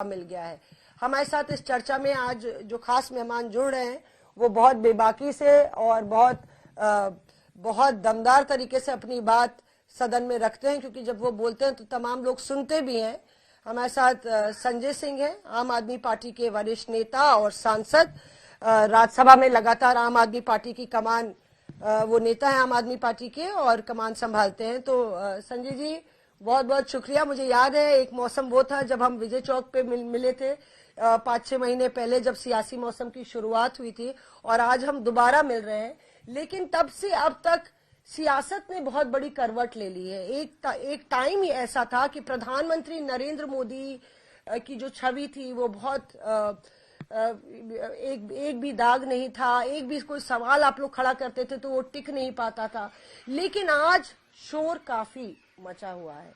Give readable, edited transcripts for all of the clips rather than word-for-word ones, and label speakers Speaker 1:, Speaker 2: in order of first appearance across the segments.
Speaker 1: मिल गया है। हमारे साथ इस चर्चा में आज जो खास मेहमान जुड़ रहे हैं वो बहुत बेबाकी से और बहुत दमदार तरीके से अपनी बात सदन में रखते हैं, क्योंकि जब वो बोलते हैं तो तमाम लोग सुनते भी हैं। हमारे साथ संजय सिंह हैं, आम आदमी पार्टी के वरिष्ठ नेता और सांसद, राज्यसभा में लगातार आम आदमी पार्टी की कमान, वो नेता है आम आदमी पार्टी के और कमान संभालते हैं। तो संजय जी बहुत बहुत शुक्रिया। मुझे याद है एक मौसम वो था जब हम विजय चौक पे मिले थे 5-6 महीने पहले, जब सियासी मौसम की शुरुआत हुई थी, और आज हम दोबारा मिल रहे हैं। लेकिन तब से अब तक सियासत ने बहुत बड़ी करवट ले ली है। एक टाइम ही ऐसा था कि प्रधानमंत्री नरेंद्र मोदी की जो छवि थी वो बहुत एक भी दाग नहीं था, एक भी कोई सवाल आप लोग खड़ा करते थे तो वो टिक नहीं पाता था। लेकिन आज शोर काफी मचा हुआ है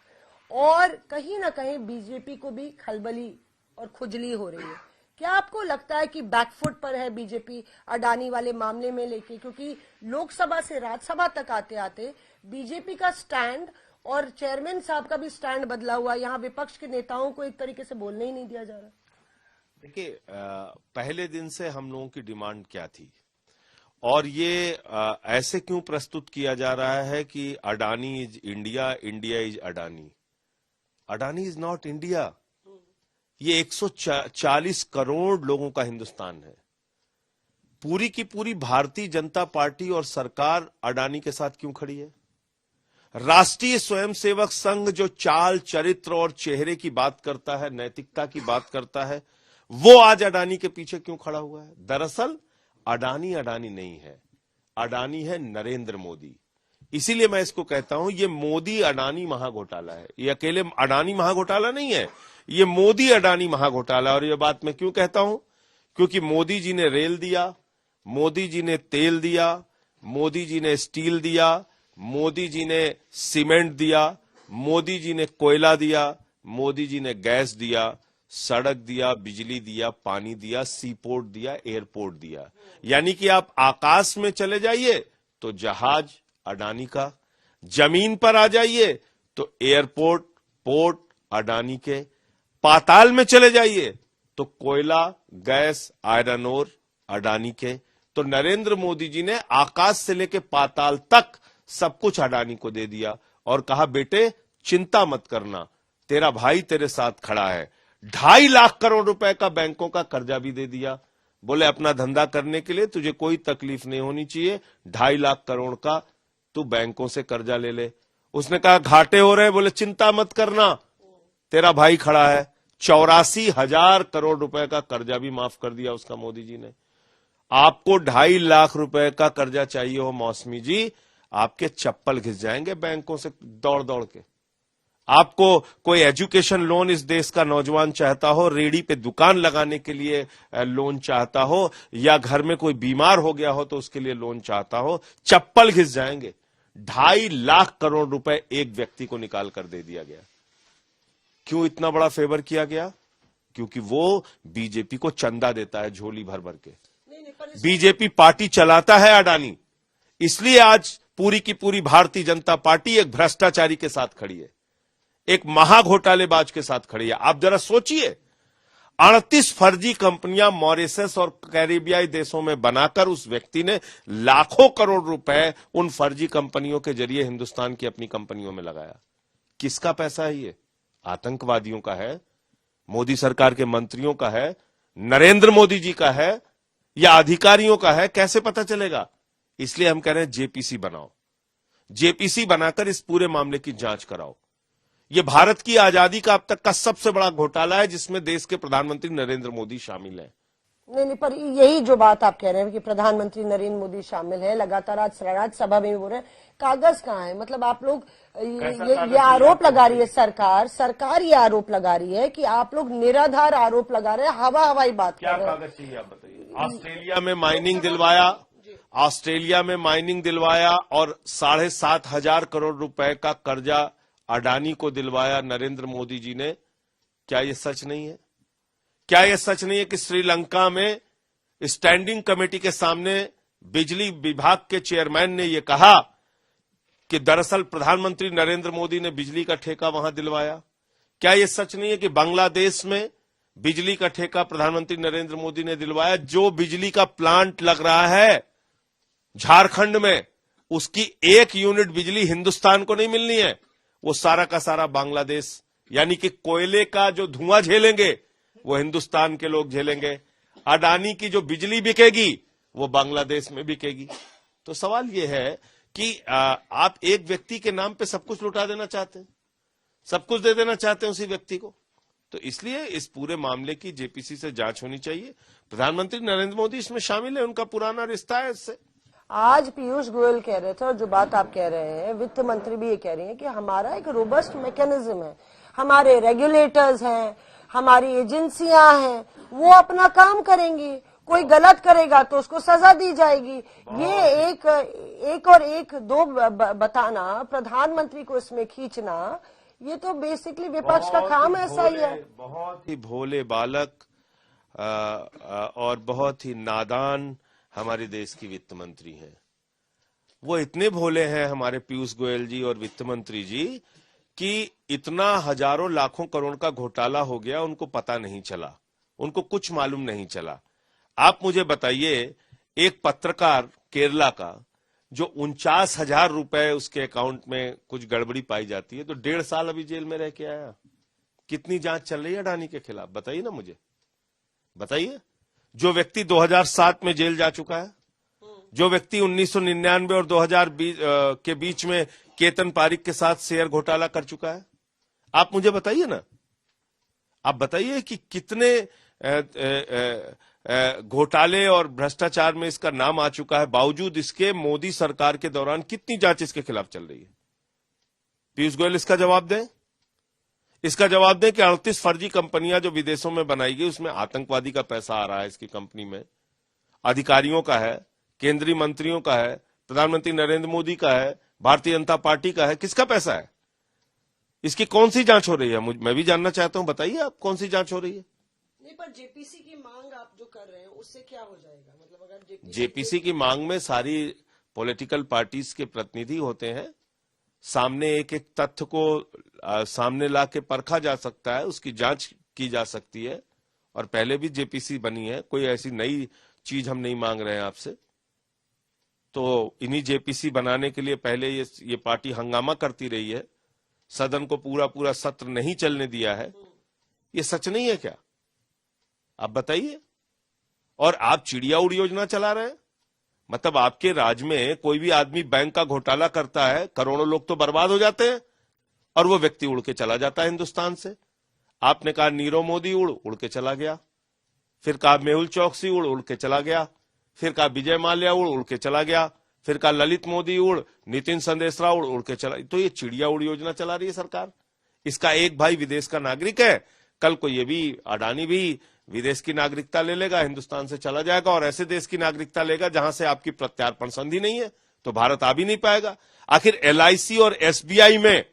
Speaker 1: और कहीं ना कहीं बीजेपी को भी खलबली और खुजली हो रही है। क्या आपको लगता है कि बैकफुट पर है बीजेपी अडानी वाले मामले में लेके? क्योंकि लोकसभा से राज्यसभा तक आते आते बीजेपी का स्टैंड और चेयरमैन साहब का भी स्टैंड बदला हुआ। यहाँ विपक्ष के नेताओं को एक तरीके से बोलने ही नहीं दिया जा रहा।
Speaker 2: देखिए, पहले दिन से हम लोगों की डिमांड क्या थी और ये ऐसे क्यों प्रस्तुत किया जा रहा है कि Adani is India, India is Adani. Adani is not India. ये 140 करोड़ लोगों का हिंदुस्तान है। पूरी की पूरी भारतीय जनता पार्टी और सरकार अडानी के साथ क्यों खड़ी है? राष्ट्रीय स्वयंसेवक संघ जो चाल, चरित्र और चेहरे की बात करता है, नैतिकता की बात करता है, वो आज अडानी के पीछे क्यों खड़ा हुआ है? दरअसल अडानी नहीं है, अडानी है नरेंद्र मोदी। इसीलिए मैं इसको कहता हूं ये मोदी अडानी महाघोटाला है। ये अकेले अडानी महाघोटाला नहीं है, ये मोदी अडानी महाघोटाला। और ये बात मैं क्यों कहता हूं? क्योंकि मोदी जी ने रेल दिया, मोदी जी ने तेल दिया, मोदी जी ने स्टील दिया, मोदी जी ने सीमेंट दिया, मोदी जी ने कोयला दिया, मोदी जी ने गैस दिया, सड़क दिया, बिजली दिया, पानी दिया, सी पोर्ट दिया, एयरपोर्ट दिया। यानी कि आप आकाश में चले जाइए तो जहाज अडानी का, जमीन पर आ जाइए तो एयरपोर्ट, पोर्ट अडानी के, पाताल में चले जाइए तो कोयला, गैस, आयरन ओर अडानी के। तो नरेंद्र मोदी जी ने आकाश से लेकर पाताल तक सब कुछ अडानी को दे दिया और कहा बेटे चिंता मत करना, तेरा भाई तेरे साथ खड़ा है। 2.5 लाख करोड़ रुपए का बैंकों का कर्जा भी दे दिया। बोले अपना धंधा करने के लिए तुझे कोई तकलीफ नहीं होनी चाहिए, 2.5 लाख करोड़ का तू बैंकों से कर्जा ले ले। उसने कहा घाटे हो रहे, बोले चिंता मत करना, तेरा भाई खड़ा है। 84,000 करोड़ रुपए का कर्जा भी माफ कर दिया उसका मोदी जी ने। आपको 2.5 लाख रुपए का कर्जा चाहिए हो मौसमी जी, आपके चप्पल घिस जाएंगे बैंकों से दौड़ दौड़ के। आपको कोई एजुकेशन लोन इस देश का नौजवान चाहता हो, रेडी पे दुकान लगाने के लिए लोन चाहता हो, या घर में कोई बीमार हो गया हो तो उसके लिए लोन चाहता हो, चप्पल घिस जाएंगे। 2.5 लाख करोड़ रुपए एक व्यक्ति को निकाल कर दे दिया गया। क्यों इतना बड़ा फेवर किया गया? क्योंकि वो बीजेपी को चंदा देता है झोली भर भर के। बीजेपी पार्टी चलाता है अडानी, इसलिए आज पूरी की पूरी भारतीय जनता पार्टी एक भ्रष्टाचारी के साथ खड़ी है, एक महाघोटालेबाज के साथ खड़ी है। आप जरा सोचिए, 38 फर्जी कंपनियां मॉरिशस और कैरिबियाई देशों में बनाकर उस व्यक्ति ने लाखों करोड़ रुपए उन फर्जी कंपनियों के जरिए हिंदुस्तान की अपनी कंपनियों में लगाया। किसका पैसा है ये? आतंकवादियों का है, मोदी सरकार के मंत्रियों का है, नरेंद्र मोदी जी का है, या अधिकारियों का है? कैसे पता चलेगा? इसलिए हम कह रहे हैं जेपीसी बनाओ, जेपीसी बनाकर इस पूरे मामले की जांच कराओ। ये भारत की आजादी का अब तक का सबसे बड़ा घोटाला है जिसमें देश के प्रधानमंत्री नरेंद्र मोदी शामिल हैं।
Speaker 1: नहीं, पर यही जो बात आप कह रहे हैं कि प्रधानमंत्री नरेंद्र मोदी शामिल है, लगातार आज राज्यसभा में भी बोल रहे हैं, कागज कहाँ है? मतलब आप लोग ये आरोप लगा रही है सरकार ये आरोप लगा रही है कि आप लोग निराधार आरोप लगा रहे हैं, हवाई बात कर रहे हैं।
Speaker 2: क्या कागज चाहिए आप बताइए? ऑस्ट्रेलिया में माइनिंग दिलवाया, ऑस्ट्रेलिया में माइनिंग दिलवाया और 7,500 करोड़ रुपए का कर्जा अडानी को दिलवाया नरेंद्र मोदी जी ने। क्या यह सच नहीं है? क्या यह सच नहीं है कि श्रीलंका में स्टैंडिंग कमेटी के सामने बिजली विभाग के चेयरमैन ने यह कहा कि दरअसल प्रधानमंत्री नरेंद्र मोदी ने बिजली का ठेका वहां दिलवाया? क्या यह सच नहीं है कि बांग्लादेश में बिजली का ठेका प्रधानमंत्री नरेंद्र मोदी ने दिलवाया। जो बिजली का प्लांट लग रहा है झारखंड में, उसकी 1 यूनिट बिजली हिंदुस्तान को नहीं मिलनी है, वो सारा का सारा बांग्लादेश, यानी कि कोयले का जो धुआं झेलेंगे वो हिंदुस्तान के लोग झेलेंगे। अडानी की जो बिजली बिकेगी वो बांग्लादेश में बिकेगी। तो सवाल ये है कि आप एक व्यक्ति के नाम पे सब कुछ लुटा देना चाहते हैं, सब कुछ दे देना चाहते हैं उसी व्यक्ति को। तो इसलिए इस पूरे मामले की जेपीसी से जांच होनी चाहिए। प्रधानमंत्री नरेंद्र मोदी इसमें शामिल है, उनका पुराना रिश्ता है इससे।
Speaker 1: आज पीयूष गोयल कह रहे थे, और जो बात आप कह रहे हैं, वित्त मंत्री भी ये कह रही हैं कि हमारा एक रोबस्ट मैकेनिज्म है, हमारे रेगुलेटर्स हैं, हमारी एजेंसियां हैं, वो अपना काम करेंगी, कोई गलत करेगा तो उसको सजा दी जाएगी। ये एक और एक दो बताना, प्रधानमंत्री को इसमें खींचना, ये तो बेसिकली विपक्ष का काम ऐसा ही है।
Speaker 2: बहुत ही भोले बालक और बहुत ही नादान हमारे देश की वित्त मंत्री हैं। वो इतने भोले हैं हमारे पीयूष गोयल जी और वित्त मंत्री जी कि इतना हजारों लाखों करोड़ का घोटाला हो गया, उनको पता नहीं चला, उनको कुछ मालूम नहीं चला। आप मुझे बताइए, एक पत्रकार केरला का जो 49,000 रुपए उसके अकाउंट में कुछ गड़बड़ी पाई जाती है, तो 1.5 साल अभी जेल में रह के आया। कितनी जांच चल रही है अडानी के खिलाफ, बताइए ना मुझे, बताइए। जो व्यक्ति 2007 में जेल जा चुका है, जो व्यक्ति 1999 और 2020 के बीच में केतन पारिक के साथ शेयर घोटाला कर चुका है, आप मुझे बताइए ना, आप बताइए कि कितने घोटाले और भ्रष्टाचार में इसका नाम आ चुका है, बावजूद इसके मोदी सरकार के दौरान कितनी जांच इसके खिलाफ चल रही है। पीयूष गोयल इसका जवाब दें, इसका जवाब दें कि 38 फर्जी कंपनियां जो विदेशों में बनाई गई, उसमें आतंकवादी का पैसा आ रहा है इसकी कंपनी में, अधिकारियों का है, केंद्रीय मंत्रियों का है, प्रधानमंत्री नरेंद्र मोदी का है, भारतीय जनता पार्टी का है, किसका पैसा है, इसकी कौन सी जांच हो रही है? मैं भी जानना चाहता हूं, बताइए आप कौन सी जांच हो रही है।
Speaker 1: नहीं, पर जेपीसी की मांग आप जो कर रहे हैं उससे क्या हो जाएगा? मतलब अगर
Speaker 2: जेपीसी की मांग में सारी पॉलिटिकल पार्टीज के प्रतिनिधि होते हैं, सामने एक एक तथ्य को सामने ला के परखा जा सकता है, उसकी जांच की जा सकती है, और पहले भी जेपीसी बनी है, कोई ऐसी नई चीज हम नहीं मांग रहे हैं आपसे। तो इन्हीं जेपीसी बनाने के लिए पहले ये पार्टी हंगामा करती रही है, सदन को पूरा सत्र नहीं चलने दिया है। ये सच नहीं है क्या? आप बताइए। और आप चिड़िया उड़ योजना चला रहे हैं, मतलब आपके राज्य में कोई भी आदमी बैंक का घोटाला करता है, करोड़ों लोग तो बर्बाद हो जाते हैं, और वो व्यक्ति उड़ के चला जाता है हिंदुस्तान से। आपने कहा नीरव मोदी उड़ के चला गया, फिर कहा मेहुल चौकसी उड़ के चला गया, फिर कहा विजय माल्या उड़ के चला गया, फिर कहा ललित मोदी नितिन संदेशरा उड़ के चला। तो ये चिड़िया उड़ योजना चला रही है सरकार। इसका एक भाई विदेश का नागरिक है, कल को ये भी अडानी भी विदेश की नागरिकता ले लेगा, हिंदुस्तान से चला जाएगा और ऐसे देश की नागरिकता लेगा जहां से आपकी प्रत्यार्पण संधि नहीं है, तो भारत आ भी नहीं पाएगा। आखिर एलआईसी और एसबीआई में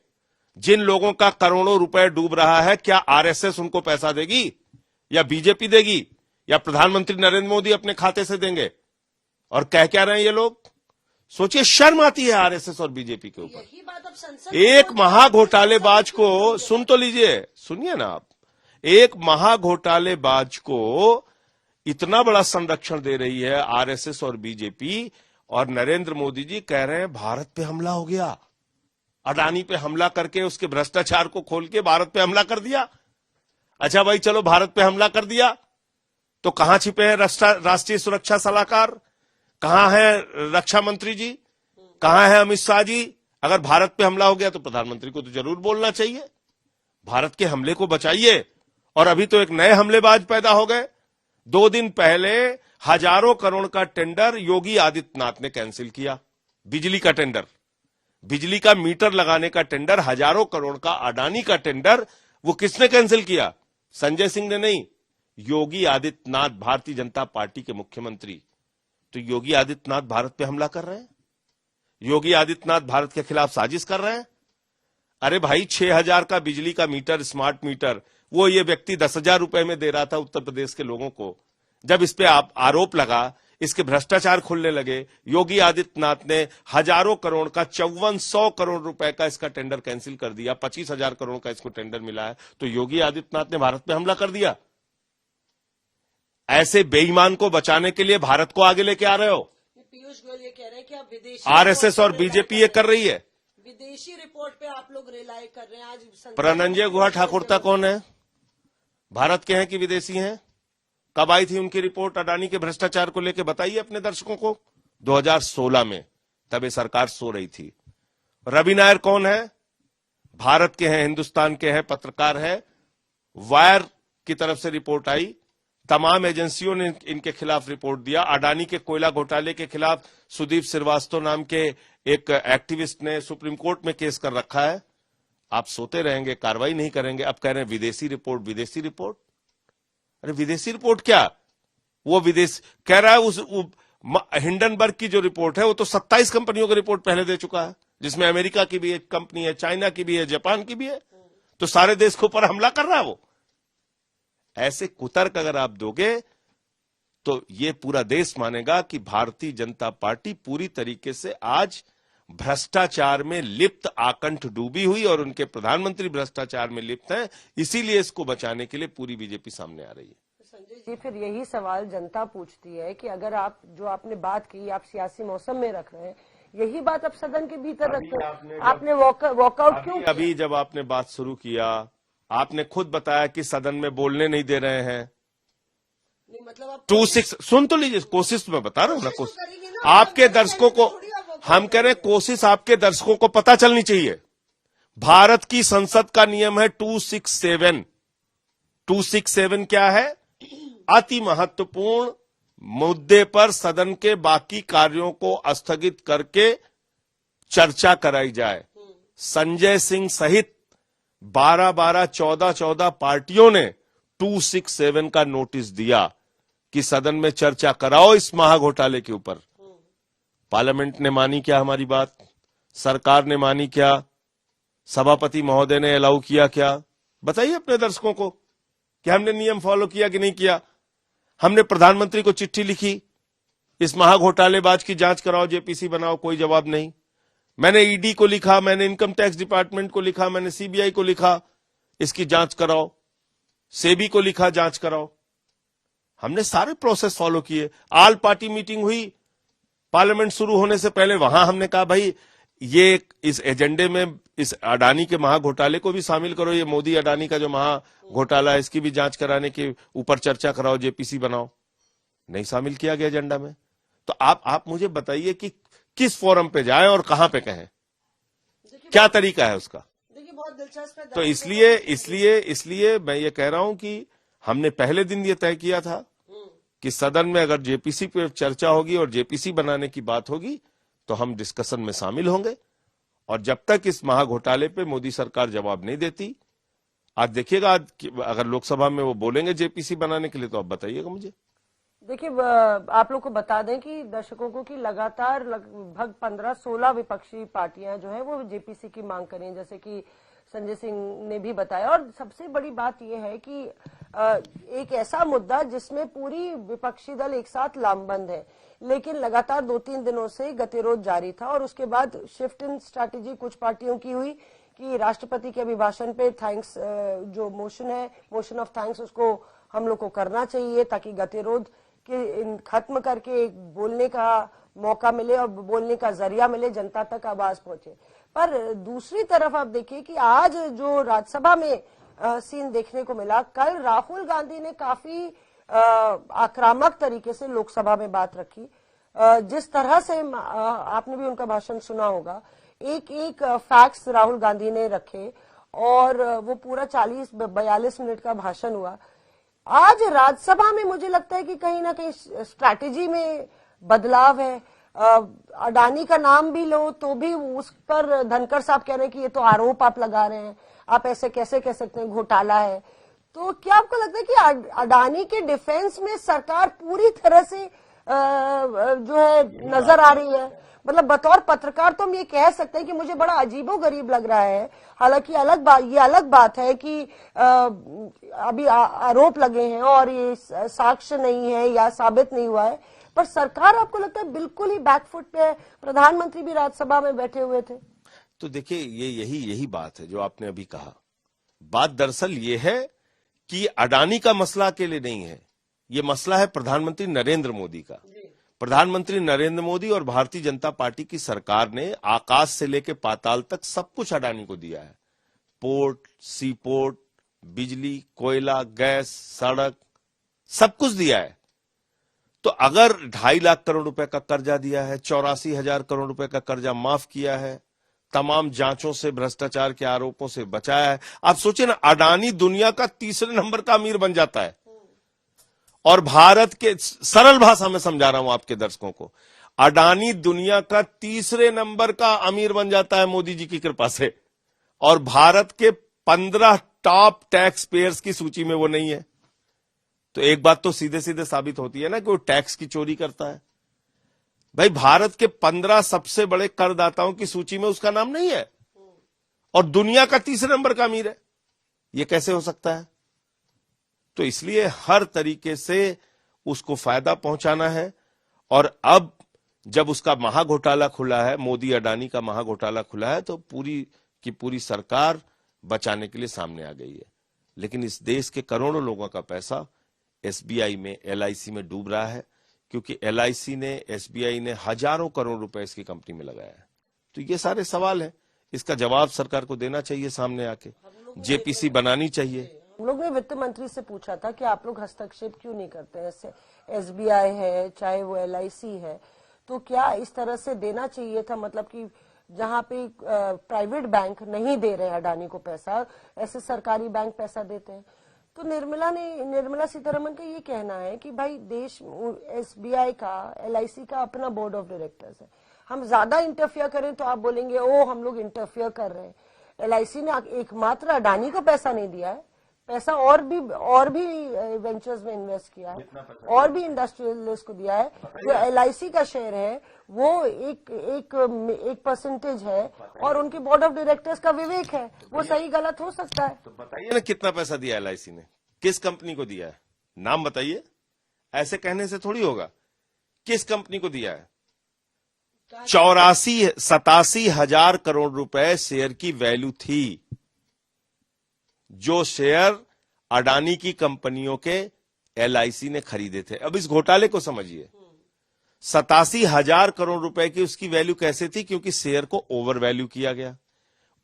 Speaker 2: जिन लोगों का करोड़ों रुपए डूब रहा है, क्या आरएसएस उनको पैसा देगी, या बीजेपी देगी, या प्रधानमंत्री नरेंद्र मोदी अपने खाते से देंगे? और कह क्या रहे हैं ये लोग? सोचिए, शर्म आती है आरएसएस और बीजेपी के ऊपर। एक महाघोटालेबाज को, सुन तो लीजिए, सुनिए ना आप, एक महाघोटालेबाज को इतना बड़ा संरक्षण दे रही है आरएसएस और बीजेपी, और नरेंद्र मोदी जी कह रहे हैं भारत पे हमला हो गया, अडानी पे हमला करके उसके भ्रष्टाचार को खोल के भारत पे हमला कर दिया। अच्छा भाई, चलो भारत पे हमला कर दिया, तो कहां छिपे हैं राष्ट्रीय सुरक्षा सलाहकार, कहां है रक्षा मंत्री जी, कहां है अमित शाह जी? अगर भारत पे हमला हो गया तो प्रधानमंत्री को तो जरूर बोलना चाहिए, भारत के हमले को बचाइए। और अभी तो एक नए हमलेबाज पैदा हो गए। 2 दिन पहले हजारों करोड़ का टेंडर योगी आदित्यनाथ ने कैंसिल किया, बिजली का टेंडर, बिजली का मीटर लगाने का टेंडर, हजारों करोड़ का अडानी का टेंडर, वो किसने कैंसिल किया? संजय सिंह ने नहीं, योगी आदित्यनाथ, भारतीय जनता पार्टी के मुख्यमंत्री। तो योगी आदित्यनाथ भारत पे हमला कर रहे हैं, योगी आदित्यनाथ भारत के खिलाफ साजिश कर रहे हैं। अरे भाई, 6,000 का बिजली का मीटर, स्मार्ट मीटर, वो ये व्यक्ति 10,000 रुपए में दे रहा था उत्तर प्रदेश के लोगों को। जब इस पे आरोप लगा, इसके भ्रष्टाचार खुलने लगे, योगी आदित्यनाथ ने हजारों करोड़ का, 5400 करोड़ रुपए का इसका टेंडर कैंसिल कर दिया, 25,000 करोड़ का इसको टेंडर मिला है। तो योगी आदित्यनाथ ने भारत पे हमला कर दिया। ऐसे बेईमान को बचाने के लिए भारत को आगे लेके आ रहे हो।
Speaker 1: पीयूष गोयल ये कह रहे हैं कि आप विदेशी
Speaker 2: आरएसएस और बीजेपी ये कर रही है।
Speaker 1: विदेशी रिपोर्ट पे आप लोग रिलाई कर रहे हैं। आज
Speaker 2: प्रणंजय गुहा ठाकुरता कौन है? भारत के हैं कि विदेशी हैं? कब आई थी उनकी रिपोर्ट अडानी के भ्रष्टाचार को लेकर? बताइए अपने दर्शकों को। 2016 में, तब ये सरकार सो रही थी। रवि नायर कौन है? भारत के हैं, हिंदुस्तान के हैं, पत्रकार है। वायर की तरफ से रिपोर्ट आई, तमाम एजेंसियों ने इनके खिलाफ रिपोर्ट दिया। अडानी के कोयला घोटाले के खिलाफ सुदीप श्रीवास्तव नाम के एक एक्टिविस्ट ने सुप्रीम कोर्ट में केस कर रखा है। आप सोते रहेंगे, कार्रवाई नहीं करेंगे। अब कह रहे हैं विदेशी रिपोर्ट, विदेशी रिपोर्ट। अरे विदेशी रिपोर्ट क्या? वो विदेश कह रहा है उस हिंडनबर्ग की जो रिपोर्ट है वो तो 27 कंपनियों की रिपोर्ट पहले दे चुका है, जिसमें अमेरिका की भी एक कंपनी है, चाइना की भी है, जापान की भी है। तो सारे देश के ऊपर हमला कर रहा है वो। ऐसे कुतर्क अगर आप दोगे तो ये पूरा देश मानेगा कि भारतीय जनता पार्टी पूरी तरीके से आज भ्रष्टाचार में लिप्त, आकंठ डूबी हुई, और उनके प्रधानमंत्री भ्रष्टाचार में लिप्त हैं। इसीलिए इसको बचाने के लिए पूरी बीजेपी सामने आ रही है।
Speaker 1: संजय जी, फिर यही सवाल जनता पूछती है कि अगर आप जो आपने बात की, आप सियासी मौसम में रख रहे हैं, यही बात आप सदन के भीतर रखते हैं। आपने वॉकआउट क्यों?
Speaker 2: अभी जब आपने बात शुरू किया, आपने खुद बताया कि सदन में बोलने नहीं दे रहे हैं।
Speaker 1: नहीं, मतलब आप
Speaker 2: 2-6 सुन तो लीजिए, कोशिश मैं बता रहा हूं ना। कोशिश आपके दर्शकों को, हम कह रहे हैं कोशिश आपके दर्शकों को पता चलनी चाहिए। भारत की संसद का नियम है 267। 267 क्या है? अति महत्वपूर्ण मुद्दे पर सदन के बाकी कार्यों को स्थगित करके चर्चा कराई जाए। संजय सिंह सहित 12-12, 14-14 पार्टियों ने 267 का नोटिस दिया कि सदन में चर्चा कराओ इस महाघोटाले के ऊपर। पार्लियामेंट ने मानी क्या हमारी बात? सरकार ने मानी क्या? सभापति महोदय ने अलाउ किया क्या? बताइए अपने दर्शकों को कि हमने नियम फॉलो किया कि नहीं किया। हमने प्रधानमंत्री को चिट्ठी लिखी, इस महाघोटालेबाज की जांच कराओ, जेपीसी बनाओ, कोई जवाब नहीं। मैंने ईडी को लिखा, मैंने इनकम टैक्स डिपार्टमेंट को लिखा, मैंने सीबीआई को लिखा, इसकी जांच कराओ। सेबी को लिखा, जांच कराओ। हमने सारे प्रोसेस फॉलो किए। ऑल पार्टी मीटिंग हुई पार्लियामेंट शुरू होने से पहले, वहां हमने कहा भाई ये इस एजेंडे में इस अडानी के महाघोटाले को भी शामिल करो, ये मोदी अडानी का जो महाघोटाला है इसकी भी जांच कराने के ऊपर चर्चा कराओ, जेपीसी बनाओ। नहीं शामिल किया गया एजेंडा में। तो आप मुझे बताइए कि किस फोरम पे जाएं और कहां पे कहें, क्या तरीका है उसका?
Speaker 1: देखिए, बहुत दिलचस्प है।
Speaker 2: तो इसलिए मैं ये कह रहा हूं कि हमने पहले दिन ये तय किया था कि सदन में अगर जेपीसी पे चर्चा होगी और जेपीसी बनाने की बात होगी तो हम डिस्कशन में शामिल होंगे। और जब तक इस महाघोटाले पे मोदी सरकार जवाब नहीं देती, आज देखिएगा, आज अगर लोकसभा में वो बोलेंगे जेपीसी बनाने के लिए, तो आप बताइएगा मुझे।
Speaker 1: देखिए, आप लोग को बता दें कि दर्शकों को कि लगातार लगभग 15-16 विपक्षी पार्टियां जो है वो जेपीसी की मांग करें, जैसे कि संजय सिंह ने भी बताया। और सबसे बड़ी बात यह है कि एक ऐसा मुद्दा जिसमें पूरी विपक्षी दल एक साथ लामबंद है, लेकिन लगातार 2-3 दिनों से गतिरोध जारी था। और उसके बाद शिफ्ट इन स्ट्रैटेजी कुछ पार्टियों की हुई कि राष्ट्रपति के अभिभाषण पे थैंक्स, जो मोशन है, मोशन ऑफ थैंक्स, उसको हम लोग को करना चाहिए ताकि गतिरोध के खत्म करके एक बोलने का मौका मिले और बोलने का जरिया मिले, जनता तक आवाज पहुंचे। पर दूसरी तरफ आप देखिए कि आज जो राज्यसभा में सीन देखने को मिला, कल राहुल गांधी ने काफी आक्रामक तरीके से लोकसभा में बात रखी। जिस तरह से आपने भी उनका भाषण सुना होगा, एक एक फैक्ट्स राहुल गांधी ने रखे और वो पूरा 40-42 मिनट का भाषण हुआ। आज राज्यसभा में मुझे लगता है कि कहीं ना कहीं स्ट्रैटेजी में बदलाव है। अडानी का नाम भी लो तो भी उस पर धनखड़ साहब कह रहे हैं कि ये तो आरोप आप लगा रहे हैं, आप ऐसे कैसे कह सकते हैं, घोटाला है। तो क्या आपको लगता है कि अडानी के डिफेंस में सरकार पूरी तरह से जो है नजर आ रही है? मतलब बतौर पत्रकार तो हम ये कह सकते हैं कि मुझे बड़ा अजीबोगरीब लग रहा है। हालांकि ये अलग बात है कि अभी आरोप लगे हैं और ये साक्ष्य नहीं है या साबित नहीं हुआ है, पर सरकार आपको लगता है बिल्कुल ही बैकफुट पे है? प्रधानमंत्री भी राज्यसभा में बैठे हुए थे।
Speaker 2: तो देखिए, ये यही बात है जो आपने अभी कहा। बात दरअसल ये है कि अडानी का मसला अकेले नहीं है, ये मसला है प्रधानमंत्री नरेंद्र मोदी का। प्रधानमंत्री नरेंद्र मोदी और भारतीय जनता पार्टी की सरकार ने आकाश से लेकर पाताल तक सब कुछ अडानी को दिया है। पोर्ट, सी पोर्ट, बिजली, कोयला, गैस, सड़क, सब कुछ दिया है। तो अगर 2.5 लाख करोड़ रुपए का कर्जा दिया है, 84,000 करोड़ रुपए का कर्जा माफ किया है, तमाम जांचों से, भ्रष्टाचार के आरोपों से बचाया है, आप सोचिए ना, अडानी दुनिया का 3रे नंबर का अमीर बन जाता है। और भारत के, सरल भाषा में समझा रहा हूं आपके दर्शकों को, अडानी दुनिया का 3रे नंबर का अमीर बन जाता है मोदी जी की कृपा से, और भारत के 15 टॉप टैक्स पेयर्स की सूची में वो नहीं है। तो एक बात तो सीधे सीधे साबित होती है ना कि वो टैक्स की चोरी करता है। भाई, भारत के 15 सबसे बड़े करदाताओं की सूची में उसका नाम नहीं है, और दुनिया का 3रे नंबर का अमीर है। यह कैसे हो सकता है? तो इसलिए हर तरीके से उसको फायदा पहुंचाना है। और अब जब उसका महाघोटाला खुला है, मोदी अडानी का महाघोटाला खुला है, तो पूरी की पूरी सरकार बचाने के लिए सामने आ गई है। लेकिन इस देश के करोड़ों लोगों का पैसा एसबीआई में, एलआईसी में डूब रहा है, क्योंकि एलआईसी ने, एसबीआई ने हजारों करोड़ रुपए इसकी कंपनी में लगाया है। तो ये सारे सवाल हैं, इसका जवाब सरकार को देना चाहिए, सामने आके जेपीसी बनानी चाहिए।
Speaker 1: हम लोग ने वित्त मंत्री से पूछा था कि आप लोग हस्तक्षेप क्यों नहीं करते हैं, एसबीआई है चाहे वो एलआईसी है, तो क्या इस तरह से देना चाहिए था, मतलब कि जहां पे प्राइवेट बैंक नहीं दे रहे हैं अडानी को पैसा, ऐसे सरकारी बैंक पैसा देते हैं। तो निर्मला सीतारमण का ये कहना है कि भाई देश, एसबीआई का, एलआईसी का अपना बोर्ड ऑफ डायरेक्टर्स है, हम ज्यादा इंटरफियर करें तो आप बोलेंगे ओ हम लोग इंटरफियर कर रहे हैं। एलआईसी ने एकमात्र अडानी को पैसा नहीं दिया है, पैसा और भी वेंचर्स में इन्वेस्ट किया है, और भी इंडस्ट्रियलिस्ट को दिया है। जो एलआईसी का शेयर है वो एक परसेंटेज है, और उनके बोर्ड ऑफ डायरेक्टर्स का विवेक है, वो सही गलत हो सकता है।
Speaker 2: तो बताइए ना, कितना पैसा दिया एलआईसी ने, किस कंपनी को दिया है, नाम बताइए। ऐसे कहने से थोड़ी होगा। किस कंपनी को दिया है? 87,000 करोड़ रुपए शेयर की वैल्यू थी, जो शेयर अडानी की कंपनियों के एलआईसी ने खरीदे थे। अब इस घोटाले को समझिए। 87,000 करोड़ रुपए की उसकी वैल्यू कैसे थी? क्योंकि शेयर को ओवर वैल्यू किया गया।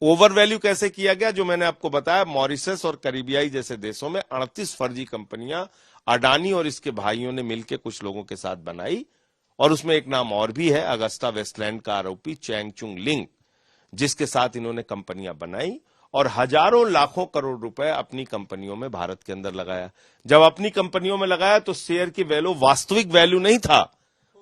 Speaker 2: ओवर वैल्यू कैसे किया गया? जो मैंने आपको बताया, मॉरिशस और कैरिबियाई जैसे देशों में 38 फर्जी कंपनियां अडानी और इसके भाइयों ने मिलकर कुछ लोगों के साथ बनाई, और उसमें एक नाम और भी है, अगस्ता वेस्टलैंड का आरोपी चैंग चुंग लिंग, जिसके साथ इन्होंने कंपनियां बनाई और हजारों लाखों करोड़ रुपए अपनी कंपनियों में भारत के अंदर लगाया। जब अपनी कंपनियों में लगाया तो शेयर की वैल्यू वास्तविक वैल्यू नहीं था,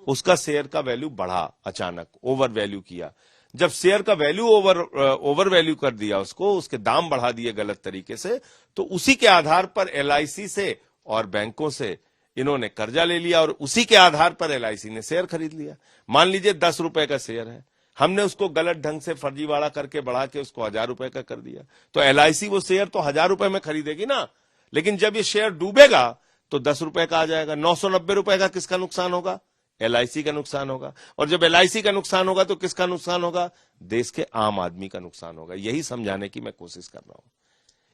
Speaker 2: उसका शेयर का वैल्यू बढ़ा, अचानक ओवर वैल्यू किया। जब शेयर का वैल्यू ओवर वैल्यू कर दिया, उसके दाम बढ़ा दिए गलत तरीके से, तो उसी के आधार पर एलआईसी से और बैंकों से इन्होंने कर्जा ले लिया, और उसी के आधार पर एलआईसी ने शेयर खरीद लिया। मान लीजिए 10 रुपए का शेयर है, हमने उसको गलत ढंग से फर्जीवाड़ा करके बढ़ा के उसको 1000 रुपए का कर दिया, तो एलआईसी वो शेयर तो 1000 रुपए में खरीदेगी ना, लेकिन जब ये शेयर डूबेगा तो 10 रुपए का आ जाएगा। 990 रुपए का किसका नुकसान होगा? एलआईसी का नुकसान होगा। और जब एलआईसी का नुकसान होगा तो किसका नुकसान होगा? देश के आम आदमी का नुकसान होगा। यही समझाने की मैं कोशिश कर रहा हूं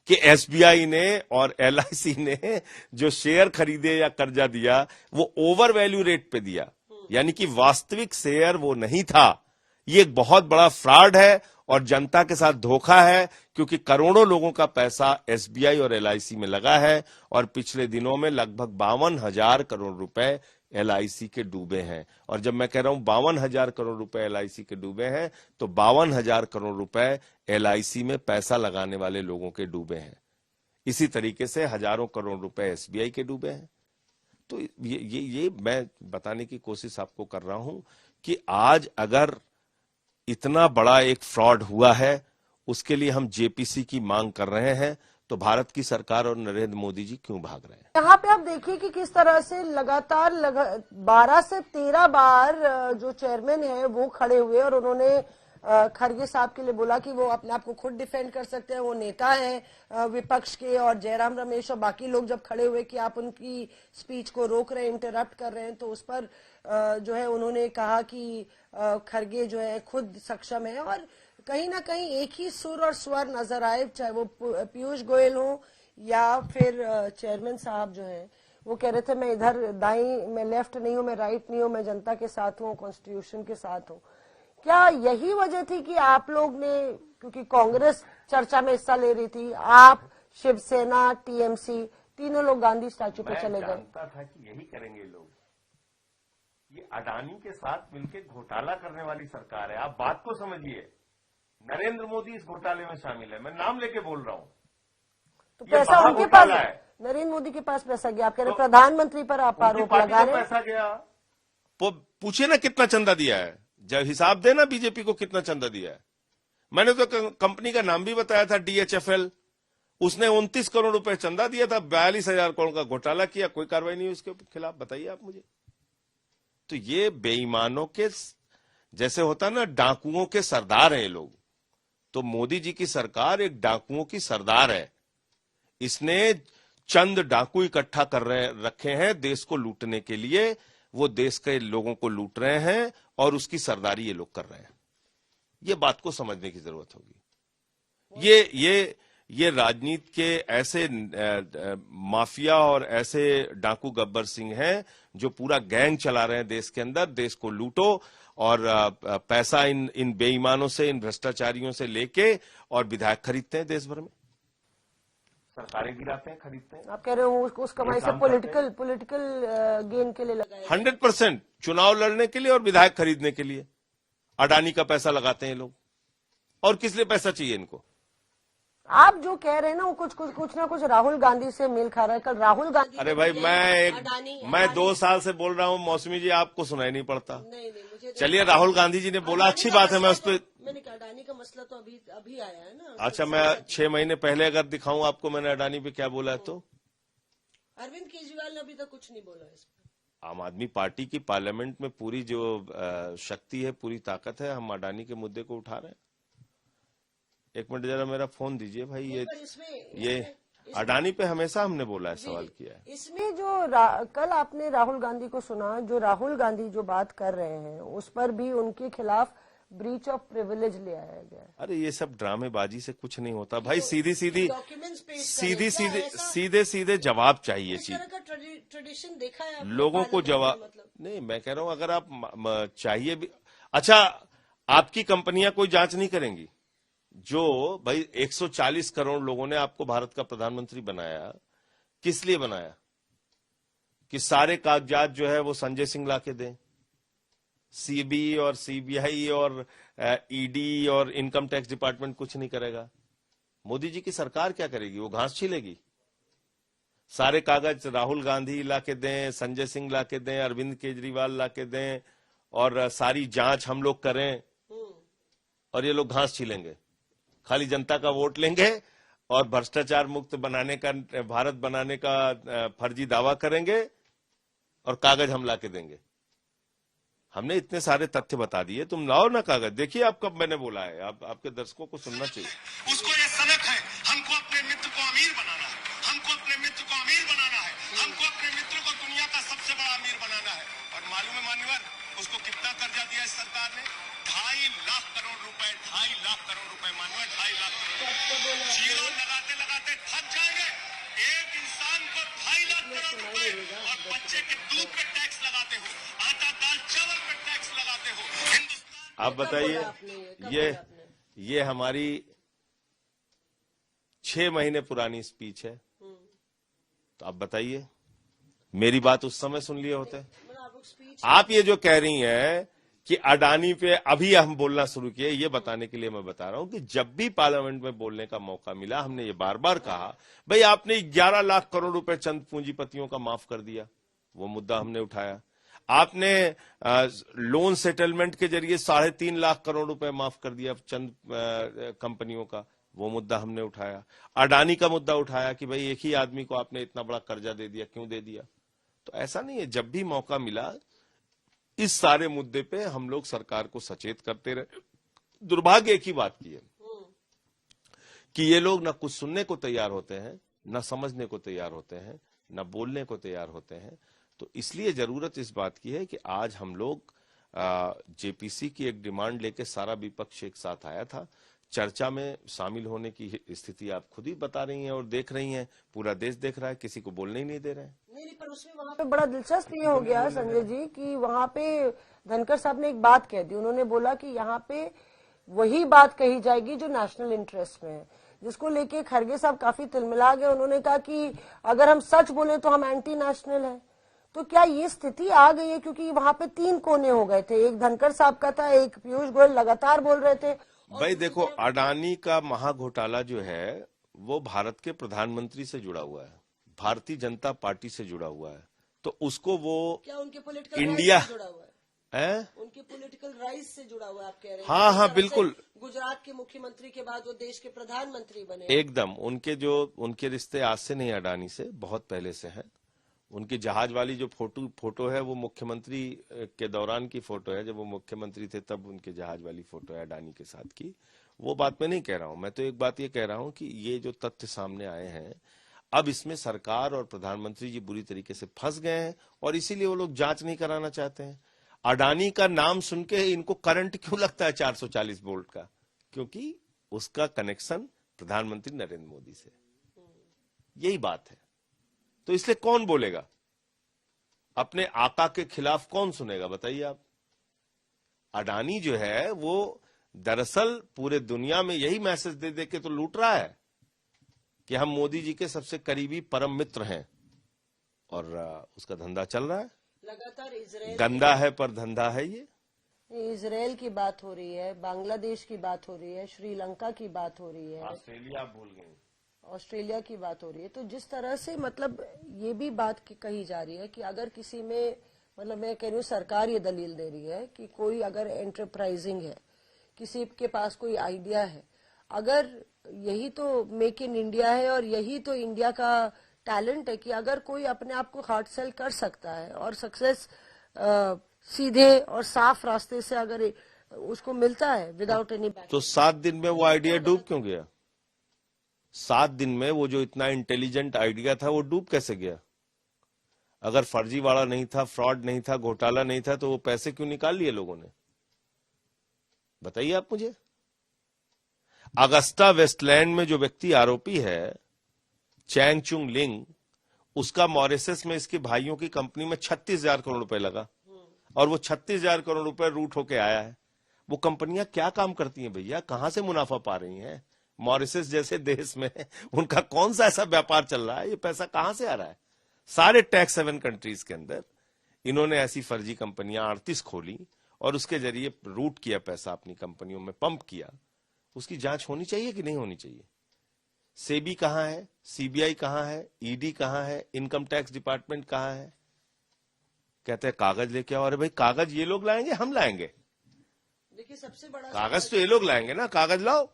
Speaker 2: कि एसबीआई ने और एलआईसी ने जो शेयर खरीदे या कर्जा दिया, वो ओवर वैल्यू रेट पे दिया, यानी कि वास्तविक शेयर वो नहीं था। ये एक बहुत बड़ा फ्रॉड है और जनता के साथ धोखा है, क्योंकि करोड़ों लोगों का पैसा एसबीआई और एलआईसी में लगा है, और पिछले दिनों में लगभग 52,000 करोड़ रुपए एलआईसी के डूबे हैं। और जब मैं कह रहा हूं 52,000 करोड़ रुपए एलआईसी के डूबे हैं, तो 52,000 करोड़ रुपए एलआईसी में पैसा लगाने वाले लोगों के डूबे हैं। इसी तरीके से हजारों करोड़ रुपए एसबीआई के डूबे हैं। तो ये मैं बताने की कोशिश आपको कर रहा हूं कि आज अगर इतना बड़ा एक फ्रॉड हुआ है, उसके लिए हम जेपीसी की मांग कर रहे हैं, तो भारत की सरकार और नरेंद्र मोदी जी क्यों भाग रहे हैं?
Speaker 1: यहाँ पे आप देखिए कि किस तरह से लगातार 12 से 13 बार जो चेयरमैन है वो खड़े हुए, और उन्होंने खड़गे साहब के लिए बोला कि वो अपने आप को खुद डिफेंड कर सकते हैं, वो नेता हैं विपक्ष के, और जयराम रमेश और बाकी लोग जब खड़े हुए कि आप उनकी स्पीच को रोक रहे हैं, इंटरप्ट कर रहे हैं, तो उस पर जो है उन्होंने कहा कि खड़गे जो है खुद सक्षम है। और कहीं ना कहीं एक ही सुर और स्वर नजर आए, चाहे वो पीयूष गोयल हो या फिर चेयरमैन साहब जो हैं, वो कह रहे थे मैं इधर दाई, मैं लेफ्ट नहीं हूं, मैं राइट नहीं हूं, मैं जनता के साथ हूं, कॉन्स्टिट्यूशन के साथ हूं। क्या यही वजह थी कि आप लोग ने, क्योंकि कांग्रेस चर्चा में हिस्सा ले रही थी, आप, शिवसेना, टीएमसी, तीनों लोग गांधी स्टैचू पे चले गए?
Speaker 2: मैं जानता था कि यही करेंगे लोग। ये अडानी के साथ मिलकर घोटाला करने वाली सरकार है। आप बात को समझिए, नरेंद्र मोदी इस घोटाले में शामिल है, मैं नाम लेके बोल रहा हूं।
Speaker 1: तो पैसा उनके पास है, नरेंद्र मोदी के पास पैसा गया। आप कह रहे प्रधानमंत्री पर आप आरोप लगा रहे हैं।
Speaker 2: पैसा गया, पूछिए ना कितना चंदा दिया है, जब हिसाब देना बीजेपी को कितना चंदा दिया है। मैंने तो कंपनी का नाम भी बताया था, DHFL। उसने 29 करोड़ रुपए चंदा दिया था, 42,000 करोड़ का घोटाला किया, कोई कार्रवाई नहीं उसके खिलाफ। बताइए आप मुझे। तो ये बेईमानों के, जैसे होता ना, डाकुओं के सरदार हैं ये लोग। तो मोदी जी की सरकार एक डाकुओं की सरदार है। इसने चंद डाकू इकट्ठा कर रखे हैं देश को लूटने के लिए। वो देश के लोगों को लूट रहे हैं और उसकी सरदारी ये लोग कर रहे हैं। ये बात को समझने की जरूरत होगी। ये राजनीति के ऐसे माफिया और ऐसे डाकू गब्बर सिंह हैं जो पूरा गैंग चला रहे हैं देश के अंदर। देश को लूटो और पैसा इन बेईमानों से, इन भ्रष्टाचारियों से लेके और विधायक खरीदते हैं देश भर में, सरकारें गिराते हैं, खरीदते हैं।
Speaker 1: आप कह रहे हो उस कमाई से पॉलिटिकल गेन के लिए लगाया?
Speaker 2: 100% चुनाव लड़ने के लिए और विधायक खरीदने के लिए अडानी का पैसा लगाते हैं लोग। और किस लिए पैसा चाहिए इनको?
Speaker 1: आप जो कह रहे हैं ना, वो कुछ ना कुछ राहुल गांधी से मेल खा रहा है। कल राहुल गांधी,
Speaker 2: अरे भाई मैं 2 साल से बोल रहा हूँ मौसमी जी, आपको सुनाई नहीं पड़ता।
Speaker 1: नहीं, मुझे
Speaker 2: चलिए, राहुल गांधी जी ने बोला, अच्छी बात है, मैं उस पर,
Speaker 1: मैंने कहा अडानी का मसला तो अभी आया है ना।
Speaker 2: अच्छा, मैं 6 महीने पहले अगर दिखाऊं आपको मैंने अडानी पे क्या बोला है तो?
Speaker 1: अरविंद केजरीवाल ने अभी तक कुछ नहीं बोला इस पर।
Speaker 2: आम आदमी पार्टी की पार्लियामेंट में पूरी जो शक्ति है, पूरी ताकत है, हम अडानी के मुद्दे को उठा रहे हैं। एक मिनट जरा मेरा फोन दीजिए भाई। ये अडानी पे हमेशा हमने बोला है, सवाल किया है।
Speaker 1: इसमें जो कल आपने राहुल गांधी को सुना, जो राहुल गांधी जो बात कर रहे हैं उस पर भी उनके खिलाफ ब्रीच ऑफ प्रिविलेज ले आया गया।
Speaker 2: अरे ये सब ड्रामेबाजी से कुछ नहीं होता भाई। सीधे जवाब चाहिए।
Speaker 1: ट्रेडिशन देखा है
Speaker 2: लोगों को जवाब नहीं, मैं कह रहा हूं अगर आप चाहिए भी। अच्छा, आपकी कंपनियां कोई जांच नहीं करेंगी? जो भाई 140 करोड़ लोगों ने आपको भारत का प्रधानमंत्री बनाया, किस लिए बनाया? कि सारे कागजात जो है वो संजय सिंह लाके दें। सीबी और सीबीआई और ईडी और इनकम टैक्स डिपार्टमेंट कुछ नहीं करेगा। मोदी जी की सरकार क्या करेगी? वो घास छीलेगी। सारे कागज राहुल गांधी लाके दें, संजय सिंह लाके दें, अरविंद केजरीवाल लाके दें और सारी जांच हम लोग करें और ये लोग घास छीलेंगे। खाली जनता का वोट लेंगे और भ्रष्टाचार मुक्त बनाने का, भारत बनाने का फर्जी दावा करेंगे और कागज हम लाके देंगे। हमने इतने सारे तथ्य बता दिए, तुम लाओ ना कागज। देखिए आप कब मैंने बोला है, आपके दर्शकों को सुनना चाहिए।
Speaker 3: उसको ये सनक है, हमको अपने मित्र को अमीर बनाना है, हमको अपने मित्र को अमीर बनाना है, हमको अपने मित्र को दुनिया का सबसे बड़ा अमीर बनाना है। और मालूम है मान्यवर, उसको कितना कर्जा दिया इस सरकार ने? 2.5 लाख करोड़ रुपए, 2.5 लाख करोड़ रुपए मान्यवर, 2.5 लाख करोड़। जीरो लगाते लगाते थक जाएंगे। एक इंसान को 2.5 लाख करोड़ रुपए और बच्चे के दूध पे टैक्स लगाते हो, आटा दाल चावल पे टैक्स लगाते हो। हिंदुस्तान,
Speaker 2: आप बताइए, ये हमारी 6 महीने पुरानी स्पीच है। तो आप बताइए, मेरी बात उस समय सुन लिए होते? आप ये जो कह रही हैं कि अडानी पे अभी हम बोलना शुरू किए, ये बताने के लिए मैं बता रहा हूं कि जब भी पार्लियामेंट में बोलने का मौका मिला, हमने ये बार बार कहा, भाई आपने 11 लाख करोड़ रुपए चंद पूंजीपतियों का माफ कर दिया, वो मुद्दा हमने उठाया। आपने लोन सेटलमेंट के जरिए 3.5 लाख करोड़ रुपए माफ कर दिया चंद कंपनियों का, वो मुद्दा हमने उठाया। अडानी का मुद्दा उठाया कि भाई एक ही आदमी को आपने इतना बड़ा कर्जा दे दिया, क्यों दे दिया? तो ऐसा नहीं है, जब भी मौका मिला इस सारे मुद्दे पे हम लोग सरकार को सचेत करते रहे। दुर्भाग्य एक ही बात की है कि ये लोग ना कुछ सुनने को तैयार होते हैं, ना समझने को तैयार होते हैं, ना बोलने को तैयार होते हैं। तो इसलिए जरूरत इस बात की है कि आज हम लोग जेपीसी की एक डिमांड लेके सारा विपक्ष एक साथ आया था। चर्चा में शामिल होने की स्थिति आप खुद ही बता रही हैं और देख रही हैं, पूरा देश देख रहा है, किसी को बोलने ही नहीं दे रहे हैं।
Speaker 1: नहीं, पर उसमें वहां पे बड़ा दिलचस्प ये हो गया संजय जी कि वहां पे धनखड़ साहब ने एक बात कह दी। उन्होंने बोला कि यहाँ पे वही बात कही जाएगी जो नेशनल इंटरेस्ट में है, जिसको लेके खरगे साहब काफी तिलमिला गए। उन्होंने कहा कि अगर हम सच बोले तो हम एंटी नेशनल हैं। तो क्या ये स्थिति आ गई है? क्योंकि वहां पे 3 कोने हो गए थे, एक धनखड़ साहब का था, एक पीयूष गोयल लगातार बोल रहे थे।
Speaker 2: भाई देखो, अडानी का महाघोटाला जो है वो भारत के प्रधानमंत्री से जुड़ा हुआ है, भारतीय जनता पार्टी से जुड़ा हुआ है। तो उसको वो
Speaker 1: क्या उनके पॉलिटिकल
Speaker 2: इंडिया
Speaker 1: जुड़ा हुआ
Speaker 2: है,
Speaker 1: उनके पॉलिटिकल राइज से जुड़ा हुआ है, आप कह रहे हैं?
Speaker 2: हाँ हाँ बिल्कुल।
Speaker 1: गुजरात के मुख्यमंत्री के बाद वो देश के प्रधानमंत्री बने।
Speaker 2: एकदम उनके रिश्ते आज से नहीं, अडानी से बहुत पहले से हैं। उनकी जहाज वाली जो फोटो है वो मुख्यमंत्री के दौरान की फोटो है, जब वो मुख्यमंत्री थे तब उनके जहाज वाली फोटो है अडानी के साथ की। वो बात मैं नहीं कह रहा हूं, मैं तो एक बात ये कह रहा हूं कि ये जो तथ्य सामने आए हैं, अब इसमें सरकार और प्रधानमंत्री जी बुरी तरीके से फंस गए हैं और इसीलिए वो लोग जांच नहीं कराना चाहते हैं। अडानी का नाम सुन के इनको करंट क्यों लगता है 440 वोल्ट का? क्योंकि उसका कनेक्शन प्रधानमंत्री नरेंद्र मोदी से, यही बात है। तो इसलिए कौन बोलेगा? अपने आका के खिलाफ कौन सुनेगा, बताइए आप? अडानी जो है वो दरअसल पूरे दुनिया में यही मैसेज दे दे के तो लूट रहा है कि हम मोदी जी के सबसे करीबी परम मित्र हैं, और उसका धंधा चल रहा है।
Speaker 1: लगातार इजराइल
Speaker 2: गंदा है पर धंधा है ये।
Speaker 1: इजराइल की बात हो रही है, बांग्लादेश की बात हो रही है, श्रीलंका की बात हो रही है,
Speaker 2: ऑस्ट्रेलिया आप भूल गए,
Speaker 1: ऑस्ट्रेलिया की बात हो रही है। तो जिस तरह से मतलब ये भी बात कही जा रही है कि अगर किसी में, मतलब मैं कह रही हूँ सरकार ये दलील दे रही है कि कोई अगर एंटरप्राइजिंग है, किसी के पास कोई आइडिया है, अगर यही तो मेक इन इंडिया है और यही तो इंडिया का टैलेंट है कि अगर कोई अपने आप को हार्ड सेल कर सकता है और सक्सेस सीधे और साफ रास्ते से अगर उसको मिलता है विदाउट एनी,
Speaker 2: तो 7 दिन में वो आइडिया डूब क्यों गया? 7 दिन में वो जो इतना इंटेलिजेंट आइडिया था वो डूब कैसे गया? अगर फर्जीवाड़ा नहीं था, फ्रॉड नहीं था, घोटाला नहीं था, तो वो पैसे क्यों निकाल लिए लोगों ने? बताइए आप मुझे। अगस्ता वेस्टलैंड में जो व्यक्ति आरोपी है चैंग चुंग लिंग, उसका मॉरिशस में इसके भाइयों की कंपनी में 36,000 करोड़ रुपए लगा और वो 36,000 करोड़ रुपए रूट होके आया है। वो कंपनियां क्या काम करती हैं भैया? कहां से मुनाफा पा रही हैं? मॉरिशस जैसे देश में उनका कौन सा ऐसा व्यापार चल रहा है? ये पैसा कहां से आ रहा है? सारे टैक्स हेवन कंट्रीज के अंदर इन्होंने ऐसी फर्जी कंपनियां 38 खोली और उसके जरिए रूट किया पैसा, अपनी कंपनियों में पंप किया। उसकी जांच होनी चाहिए कि नहीं होनी चाहिए? सेबी कहां है? सीबीआई कहां है? ईडी कहां है? इनकम टैक्स डिपार्टमेंट कहां है? कहते हैं कागज लेके आओ। अरे भाई, कागज ये लोग लाएंगे, हम लाएंगे?
Speaker 1: देखिए सबसे बड़ा
Speaker 2: कागज तो ये लोग लाएंगे ना, कागज लाओ।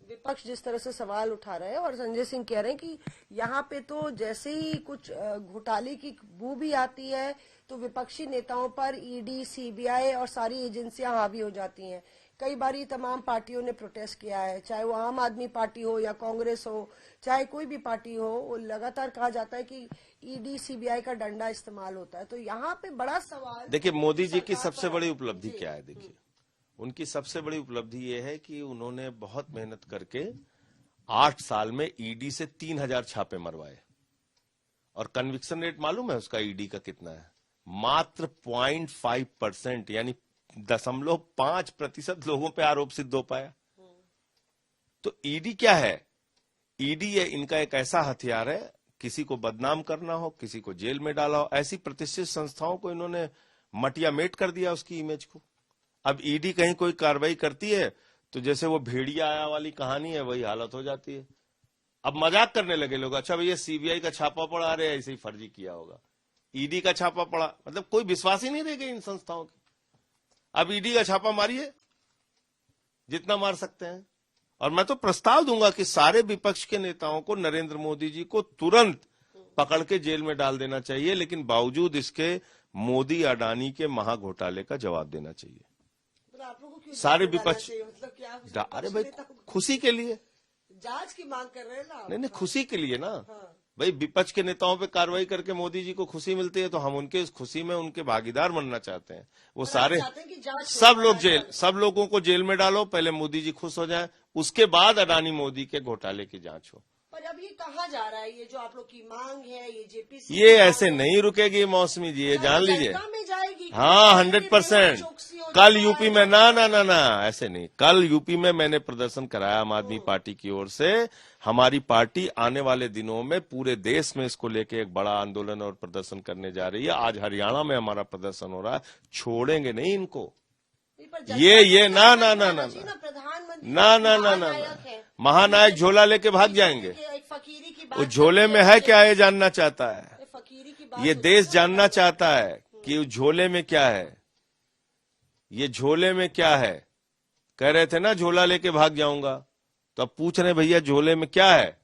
Speaker 1: विपक्ष जिस तरह से सवाल उठा रहे हैं और संजय सिंह कह रहे हैं कि यहाँ पे तो जैसे ही कुछ घोटाले की बू भी आती है तो विपक्षी नेताओं पर ईडी, सीबीआई और सारी एजेंसियां हावी हो जाती हैं। कई बार तमाम पार्टियों ने प्रोटेस्ट किया है, चाहे वो आम आदमी पार्टी हो या कांग्रेस हो, चाहे कोई भी पार्टी हो, वो लगातार कहा जाता है कि ईडी, सीबीआई का डंडा इस्तेमाल होता है। तो यहाँ पे बड़ा सवाल,
Speaker 2: देखिए मोदी जी की सबसे बड़ी उपलब्धि क्या है? देखिए उनकी सबसे बड़ी उपलब्धि ये है कि उन्होंने बहुत मेहनत करके 8 साल में ईडी से 3,000 छापे मरवाए और कन्विक्शन रेट मालूम है उसका ईडी का कितना है? मात्र 0.5%, यानी 0.5% लोगों पे आरोप सिद्ध हो पाया। तो ईडी क्या है? ईडी ये इनका एक ऐसा हथियार है, किसी को बदनाम करना हो, किसी को जेल में डाला हो, ऐसी प्रतिष्ठित संस्थाओं को इन्होंने मटिया मेट कर दिया उसकी इमेज को। अब ईडी कहीं कोई कार्रवाई करती है तो जैसे वो भेड़िया आया वाली कहानी है, वही हालत हो जाती है। अब मजाक करने लगे लोग, अच्छा भैया सीबीआई का छापा पड़ा, अरे ऐसे ही फर्जी किया होगा। ईडी का छापा पड़ा, मतलब कोई विश्वास ही नहीं रह गया इन संस्थाओं की। अब ईडी का छापा मारिए जितना मार सकते हैं। और मैं तो प्रस्ताव दूंगा कि सारे विपक्ष के नेताओं को नरेंद्र मोदी जी को तुरंत पकड़ के जेल में डाल देना चाहिए, लेकिन बावजूद इसके मोदी अडानी के महाघोटाले का जवाब देना चाहिए।
Speaker 1: आप लोगों को
Speaker 2: सारे विपक्ष,
Speaker 1: मतलब क्या?
Speaker 2: अरे भाई खुशी के लिए,
Speaker 1: जांच की मांग कर रहे हैं ना?
Speaker 2: नहीं खुशी के लिए ना।
Speaker 1: हाँ।
Speaker 2: भाई विपक्ष के नेताओं पे कार्रवाई करके मोदी जी को खुशी मिलती है तो हम उनके इस खुशी में उनके भागीदार बनना चाहते हैं। वो सारे सब लोगों को जेल में डालो, पहले मोदी जी खुश हो जाए, उसके बाद अडानी मोदी के घोटाले की जांच हो।
Speaker 1: पर अब ये कहाँ जा रहा है, ये जो आप लोग की मांग है, ये जेपीसी
Speaker 2: ये ऐसे नहीं रुकेगी मौसमी जी, ये जान लीजिए।
Speaker 1: में जाएगी।
Speaker 2: हाँ 100%। कल यूपी में ना ऐसे नहीं, कल यूपी में मैंने प्रदर्शन कराया आम आदमी पार्टी की ओर से। हमारी पार्टी आने वाले दिनों में पूरे देश में इसको लेके एक बड़ा आंदोलन और प्रदर्शन करने जा रही है। आज हरियाणा में हमारा प्रदर्शन हो रहा है, छोड़ेंगे नहीं इनको। ये ना महानायक झोला लेके भाग जाएंगे। वो झोले में है क्या, ये जानना चाहता है, ये देश जानना चाहता है कि उस झोले में क्या है। ये झोले में क्या है, कह रहे थे ना झोला लेके भाग जाऊंगा, तो अब पूछ रहे भैया झोले में क्या है।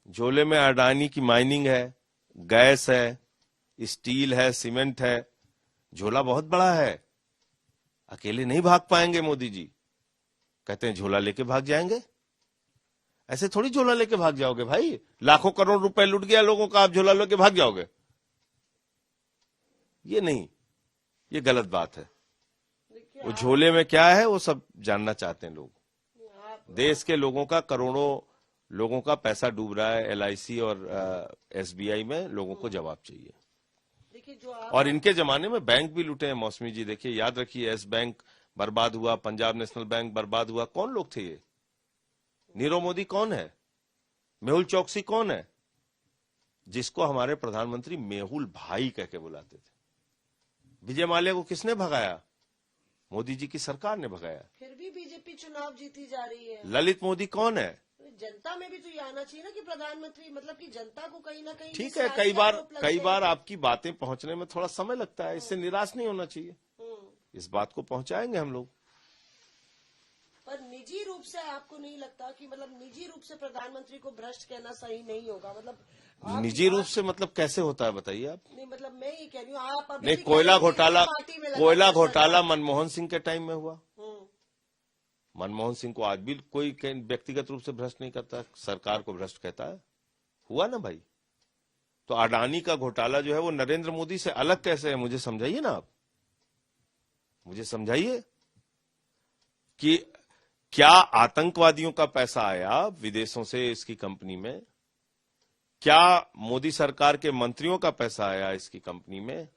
Speaker 2: झोले में अडानी की माइनिंग है, गैस है, स्टील है, सीमेंट है। झोला बहुत बड़ा है, अकेले नहीं भाग पाएंगे मोदी जी। कहते हैं झोला लेके भाग जाएंगे, ऐसे थोड़ी झोला लेके भाग जाओगे भाई। लाखों करोड़ रुपए लुट गया लोगों का, आप झोला लेके भाग जाओगे? ये नहीं, ये गलत बात है। वो झोले में क्या है वो सब जानना चाहते हैं लोग। देश के लोगों का, करोड़ों लोगों का पैसा डूब रहा है LIC और SBI में, लोगों को जवाब चाहिए। और इनके जमाने में बैंक भी लूटे हैं मौसमी जी। देखिए, याद रखिए, यस बैंक बर्बाद हुआ, पंजाब नेशनल बैंक बर्बाद हुआ। कौन लोग थे ये? नीरव मोदी कौन है? मेहुल चौकसी कौन है? जिसको हमारे प्रधानमंत्री मेहुल भाई कह के बुलाते थे। विजय माल्या को किसने भगाया? मोदी जी की सरकार ने भगाया।
Speaker 1: फिर भी बीजेपी चुनाव जीती जा रही है।
Speaker 2: ललित मोदी कौन है?
Speaker 1: जनता में भी तो ये आना चाहिए ना कि प्रधानमंत्री, मतलब कि जनता को कहीं ना कहीं।
Speaker 2: ठीक है, कई बार आपकी बातें पहुंचने में थोड़ा समय लगता है, इससे निराश नहीं होना चाहिए। इस बात को पहुंचाएंगे हम लोग।
Speaker 1: पर निजी रूप से आपको नहीं लगता कि, मतलब निजी रूप से प्रधानमंत्री को भ्रष्ट कहना सही नहीं होगा? मतलब
Speaker 2: निजी रूप से मतलब कैसे होता है बताइए आप?
Speaker 1: नहीं, मतलब मैं ये कह रही हूँ, आप अभी
Speaker 2: नहीं, कोयला घोटाला मनमोहन सिंह के टाइम में हुआ। मनमोहन सिंह को आज भी कोई व्यक्तिगत रूप से भ्रष्ट नहीं करता, सरकार को भ्रष्ट कहता है। हुआ ना भाई। तो अडानी का घोटाला जो है वो नरेंद्र मोदी से अलग कैसे है, मुझे समझाइए ना आप। मुझे समझाइए कि क्या आतंकवादियों का पैसा आया विदेशों से इसकी कंपनी में? क्या मोदी सरकार के मंत्रियों का पैसा आया इसकी कंपनी में?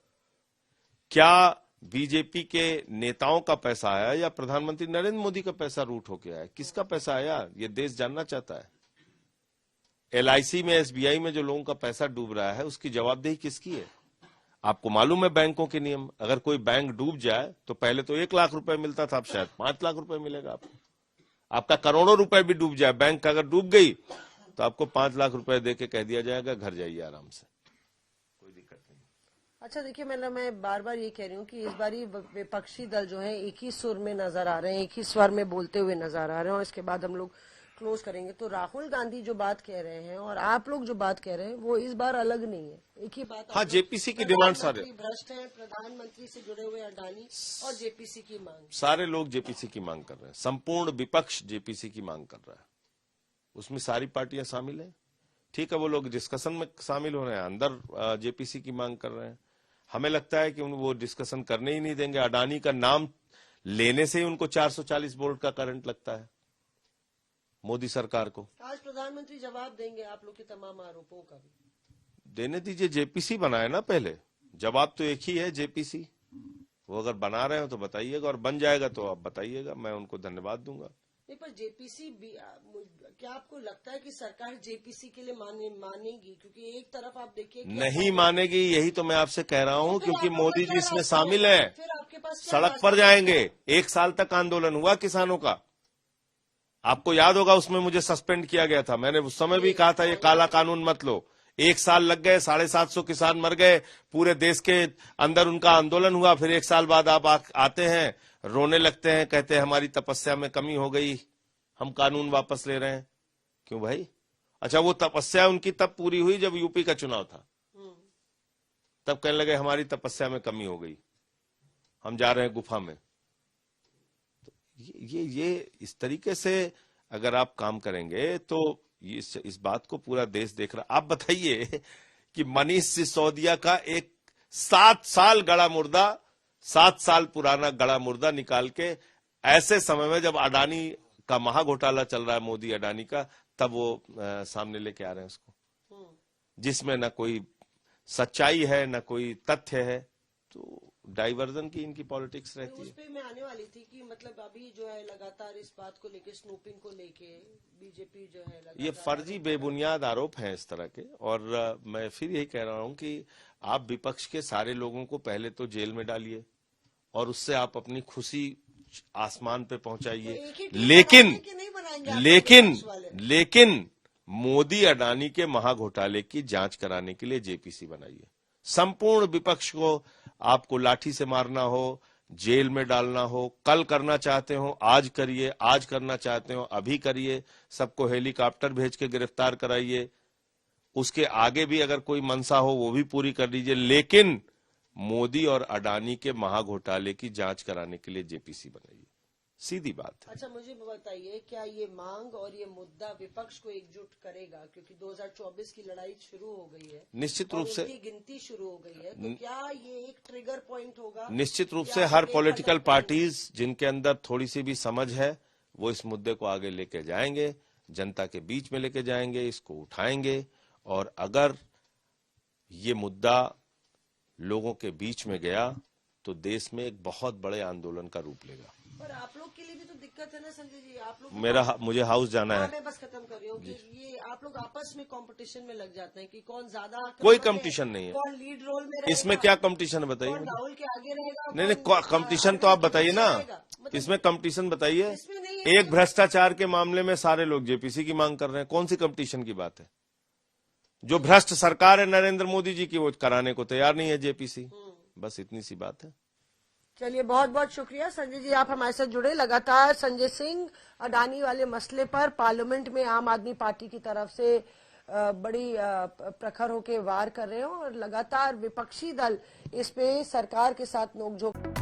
Speaker 2: क्या बीजेपी के नेताओं का पैसा आया या प्रधानमंत्री नरेंद्र मोदी का पैसा रूट होके आया? किसका पैसा आया, ये देश जानना चाहता है। LIC में, SBI में जो लोगों का पैसा डूब रहा है, उसकी जवाबदेही किसकी है? आपको मालूम है बैंकों के नियम। अगर कोई बैंक डूब जाए तो पहले तो 1 लाख रुपए मिलता था, अब शायद 5 लाख रुपए मिलेगा आपको। आपका करोड़ों रुपए भी डूब जाए, बैंक अगर डूब गई तो आपको 5 लाख रुपए देके कह दिया जाएगा घर जाइए आराम से, कोई दिक्कत नहीं।
Speaker 1: अच्छा देखिए, मैं बार बार ये कह रही हूँ कि इस बार विपक्षी दल जो है एक ही सुर में नजर आ रहे हैं, एक ही स्वर में बोलते हुए नजर आ रहे हैं। और इसके बाद हम लोग क्लोज करेंगे। तो राहुल गांधी जो बात कह रहे हैं और आप लोग जो बात कह रहे हैं वो इस बार अलग नहीं है, एक ही बात।
Speaker 2: हाँ, जेपीसी की डिमांड सारे
Speaker 1: भ्रष्ट है, प्रधानमंत्री से जुड़े हुए अडानी और जेपीसी की मांग।
Speaker 2: सारे लोग जेपीसी की मांग कर रहे हैं, संपूर्ण विपक्ष जेपीसी की मांग कर रहा है। उसमें सारी पार्टियां शामिल हैं। ठीक है, वो लोग डिस्कशन में शामिल हो रहे हैं, अंदर जेपीसी की मांग कर रहे हैं। हमें लगता है कि वो डिस्कशन करने ही नहीं देंगे। अडानी का नाम लेने से ही उनको 440 वोल्ट का करंट लगता है मोदी सरकार को।
Speaker 1: आज प्रधानमंत्री जवाब देंगे आप लोग के तमाम आरोपों का भी।
Speaker 2: देने दीजिए, जेपीसी बनाए ना पहले। जवाब तो एक ही है, जेपीसी। वो अगर बना रहे हो तो बताइएगा, और बन जाएगा तो आप बताइएगा, मैं उनको धन्यवाद दूंगा।
Speaker 1: नहीं, पर जेपीसी क्या आपको लगता है कि सरकार जेपीसी के लिए मानेगी? क्योंकि एक तरफ आप देखिए
Speaker 2: नहीं मानेगी, यही तो मैं आपसे कह रहा हूँ, क्योंकि मोदी जी इसमें शामिल है।
Speaker 1: फिर आपके पास
Speaker 2: सड़क पर जाएंगे। 1 साल तक आंदोलन हुआ किसानों का, आपको याद होगा, उसमें मुझे सस्पेंड किया गया था। मैंने उस समय भी कहा था ये काला कानून मत लो। 1 साल लग गए, 750 किसान मर गए, पूरे देश के अंदर उनका आंदोलन हुआ। फिर 1 साल बाद आप आते हैं, रोने लगते हैं, कहते हैं हमारी तपस्या में कमी हो गई, हम कानून वापस ले रहे हैं। क्यों भाई? अच्छा, वो तपस्या उनकी तब पूरी हुई जब यूपी का चुनाव था, तब कहने लगे हमारी तपस्या में कमी हो गई, हम जा रहे हैं गुफा में। तो ये इस तरीके से अगर आप काम करेंगे तो इस बात को पूरा देश देख रहा। आप बताइए कि मनीष सिसोदिया का एक 7 साल गड़ा मुर्दा, 7 साल पुराना गड़ा मुर्दा निकाल के, ऐसे समय में जब अडानी का महाघोटाला चल रहा है, मोदी अडानी का, तब वो सामने लेके आ रहे हैं उसको, जिसमें ना कोई सच्चाई है ना कोई तथ्य है। तो डाइवर्जन की इनकी पॉलिटिक्स रहती
Speaker 1: उस
Speaker 2: है।
Speaker 1: पे मैं आने वाली थी कि मतलब अभी जो है लगातार इस बात को लेके, स्नूपिंग को लेके बीजेपी जो है
Speaker 2: ये फर्जी बेबुनियाद आरोप हैं इस तरह के। और मैं फिर यही कह रहा हूं कि आप विपक्ष के सारे लोगों को पहले तो जेल में डालिए और उससे आप अपनी खुशी आसमान पे पहुंचाइए। लेकिन मोदी अडानी के महाघोटाले की जांच कराने के लिए जेपीसी बनाइए। संपूर्ण विपक्ष को आपको लाठी से मारना हो, जेल में डालना हो, कल करना चाहते हो आज करिए, आज करना चाहते हो अभी करिए, सबको हेलीकॉप्टर भेज के गिरफ्तार कराइए, उसके आगे भी अगर कोई मंशा हो वो भी पूरी कर लीजिए, लेकिन मोदी और अडानी के महाघोटाले की जांच कराने के लिए जेपीसी बनाइए। सीधी बात है।
Speaker 1: अच्छा, मुझे बताइए, क्या ये मांग और ये मुद्दा विपक्ष को एकजुट करेगा? क्योंकि 2024 की लड़ाई शुरू हो गई है,
Speaker 2: निश्चित रूप से
Speaker 1: गिनती शुरू हो गई है, तो क्या ये एक ट्रिगर पॉइंट होगा?
Speaker 2: निश्चित रूप से हर पॉलिटिकल पार्टीज जिनके अंदर थोड़ी सी भी समझ है वो इस मुद्दे को आगे लेके जाएंगे, जनता के बीच में लेके जाएंगे, इसको उठाएंगे। और अगर ये मुद्दा लोगों के बीच में गया तो देश में एक बहुत बड़े आंदोलन का रूप लेगा।
Speaker 1: पर आप लोग के लिए भी तो दिक्कत है ना संजय जी, आप लोग
Speaker 2: मुझे हाउस जाना है।
Speaker 1: मैं बस खत्म कर रही हूँ कि ये आप लोग आपस में कंपटीशन में लग जाते हैं कि कौन ज्यादा,
Speaker 2: कोई कंपटीशन नहीं है,
Speaker 1: कौन लीड रोल में रहेगा,
Speaker 2: इसमें क्या कंपटीशन बताइए?
Speaker 1: राहुल के आगे रहेगा?
Speaker 2: नहीं, कंपटीशन तो आप बताइए ना, इसमें कंपटीशन बताइए। एक भ्रष्टाचार के मामले में सारे लोग जेपीसी की मांग कर रहे हैं, कौन सी कंपटीशन की बात है? जो भ्रष्ट सरकार है नरेंद्र मोदी जी की, वो कराने को तैयार नहीं है जेपीसी। बस इतनी सी बात है।
Speaker 1: चलिए, बहुत बहुत शुक्रिया संजय जी, आप हमारे साथ जुड़े। लगातार संजय सिंह अडानी वाले मसले पर पार्लियामेंट में आम आदमी पार्टी की तरफ से बड़ी प्रखर होकर वार कर रहे हो और लगातार विपक्षी दल इस पे सरकार के साथ नोकझोंक